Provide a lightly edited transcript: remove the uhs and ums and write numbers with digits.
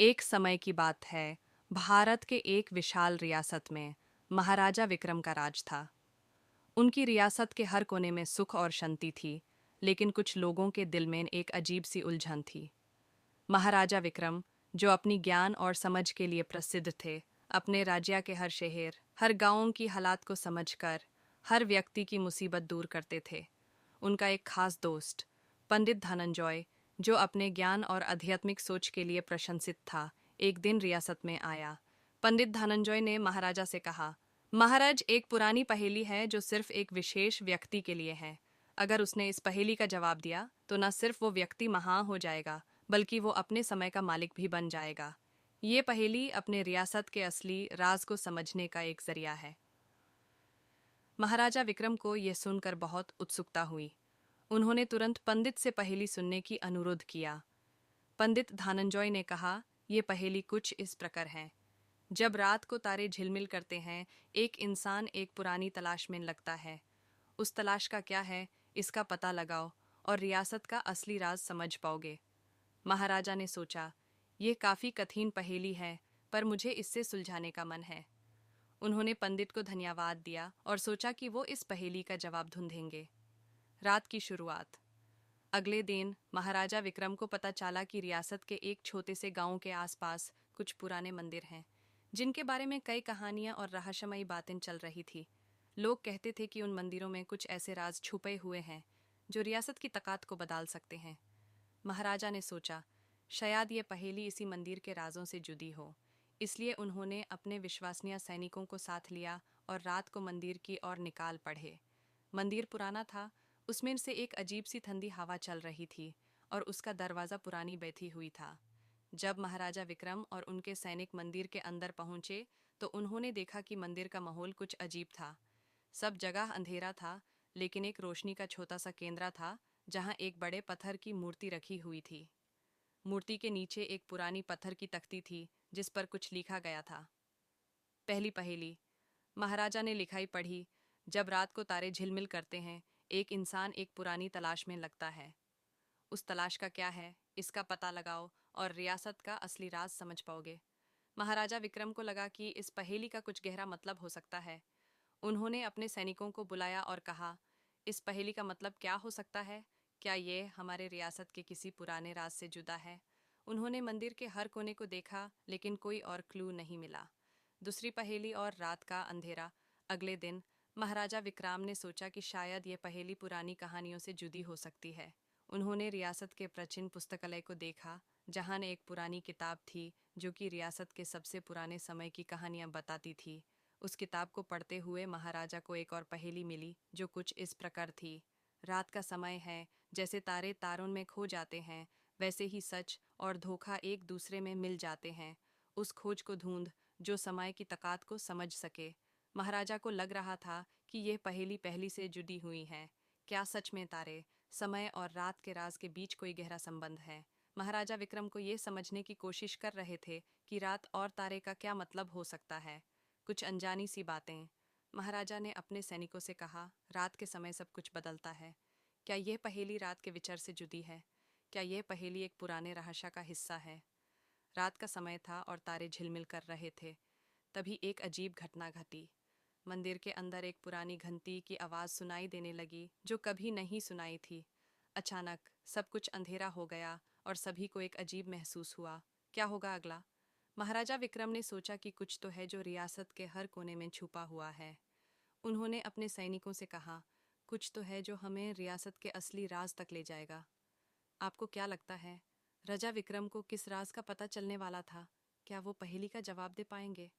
एक समय की बात है, भारत के एक विशाल रियासत में महाराजा विक्रम का राज था। उनकी रियासत के हर कोने में सुख और शांति थी, लेकिन कुछ लोगों के दिल में एक अजीब सी उलझन थी। महाराजा विक्रम, जो अपनी ज्ञान और समझ के लिए प्रसिद्ध थे, अपने राज्य के हर शहर, हर गांव की हालात को समझकर हर व्यक्ति की मुसीबत दूर करते थे। उनका एक खास दोस्त, पंडित धनंजय, जो अपने ज्ञान और आध्यात्मिक सोच के लिए प्रशंसित था, एक दिन रियासत में आया। पंडित धनंजय ने महाराजा से कहा, महाराज, एक पुरानी पहेली है जो सिर्फ एक विशेष व्यक्ति के लिए है। अगर उसने इस पहेली का जवाब दिया तो न सिर्फ वो व्यक्ति महान हो जाएगा, बल्कि वो अपने समय का मालिक भी बन जाएगा। ये पहेली अपने रियासत के असली राज को समझने का एक जरिया है। महाराजा विक्रम को यह सुनकर बहुत उत्सुकता हुई। उन्होंने तुरंत पंडित से पहेली सुनने की अनुरोध किया। पंडित धनंजय ने कहा, यह पहेली कुछ इस प्रकार है। जब रात को तारे झिलमिल करते हैं, एक इंसान एक पुरानी तलाश में लगता है। उस तलाश का क्या है, इसका पता लगाओ और रियासत का असली राज समझ पाओगे। महाराजा ने सोचा, यह काफी कठिन पहेली है, पर मुझे इससे सुलझाने का मन है। उन्होंने पंडित को धन्यवाद दिया और सोचा कि वो इस पहेली का जवाब ढूंढेंगे। रात की शुरुआत। अगले दिन महाराजा विक्रम को पता चला कि रियासत के एक छोटे से गांव के आसपास कुछ पुराने मंदिर हैं, जिनके बारे में कई कहानियां और रहस्यमयी बातें चल रही थी। लोग कहते थे कि उन मंदिरों में कुछ ऐसे राज छुपे हुए हैं जो रियासत की ताकत को बदल सकते हैं। महाराजा ने सोचा, शायद ये पहेली इसी मंदिर के राजों से जुड़ी हो। इसलिए उन्होंने अपने विश्वसनीय सैनिकों को साथ लिया और रात को मंदिर की ओर निकाल पड़े। मंदिर पुराना था, उसमें से एक अजीब सी ठंडी हवा चल रही थी और उसका दरवाज़ा पुरानी बैठी हुई था। जब महाराजा विक्रम और उनके सैनिक मंदिर के अंदर पहुंचे तो उन्होंने देखा कि मंदिर का माहौल कुछ अजीब था। सब जगह अंधेरा था, लेकिन एक रोशनी का छोटा सा केंद्र था जहां एक बड़े पत्थर की मूर्ति रखी हुई थी। मूर्ति के नीचे एक पुरानी पत्थर की तख्ती थी जिस पर कुछ लिखा गया था। पहली पहेली। महाराजा ने लिखाई पढ़ी, जब रात को तारे झिलमिल करते हैं, एक इंसान एक पुरानी तलाश में लगता है। उस तलाश का क्या है, इसका पता लगाओ और रियासत का असली राज समझ पाओगे। महाराजा विक्रम को लगा कि इस पहेली का कुछ गहरा मतलब हो सकता है। उन्होंने अपने सैनिकों को बुलाया और कहा, इस पहेली का मतलब क्या हो सकता है? क्या ये हमारे रियासत के किसी पुराने राज से जुड़ा है? उन्होंने मंदिर के हर कोने को देखा, लेकिन कोई और क्लू नहीं मिला। दूसरी पहेली और रात का अंधेरा। अगले दिन महाराजा विक्रम ने सोचा कि शायद ये पहेली पुरानी कहानियों से जुड़ी हो सकती है। उन्होंने रियासत के प्राचीन पुस्तकालय को देखा, जहाँ ने एक पुरानी किताब थी जो कि रियासत के सबसे पुराने समय की कहानियाँ बताती थी। उस किताब को पढ़ते हुए महाराजा को एक और पहेली मिली जो कुछ इस प्रकार थी। रात का समय है, जैसे तारे तारों में खो जाते हैं, वैसे ही सच और धोखा एक दूसरे में मिल जाते हैं। उस खोज को ढूंढ जो समय की ताकत को समझ सके। महाराजा को लग रहा था कि यह पहेली पहली से जुड़ी हुई है। क्या सच में तारे, समय और रात के राज के बीच कोई गहरा संबंध है? महाराजा विक्रम को यह समझने की कोशिश कर रहे थे कि रात और तारे का क्या मतलब हो सकता है। कुछ अनजानी सी बातें। महाराजा ने अपने सैनिकों से कहा, रात के समय सब कुछ बदलता है। क्या यह पहेली रात के विचार से जुड़ी है? क्या यह पहेली एक पुराने रहस्य का हिस्सा है? रात का समय था और तारे झिलमिल कर रहे थे। तभी एक अजीब घटना घटी। मंदिर के अंदर एक पुरानी घंटी की आवाज़ सुनाई देने लगी जो कभी नहीं सुनाई थी। अचानक सब कुछ अंधेरा हो गया और सभी को एक अजीब महसूस हुआ। क्या होगा अगला? महाराजा विक्रम ने सोचा कि कुछ तो है जो रियासत के हर कोने में छुपा हुआ है। उन्होंने अपने सैनिकों से कहा, कुछ तो है जो हमें रियासत के असली राज तक ले जाएगा। आपको क्या लगता है, राजा विक्रम को किस राज का पता चलने वाला था? क्या वो पहेली का जवाब दे पाएंगे?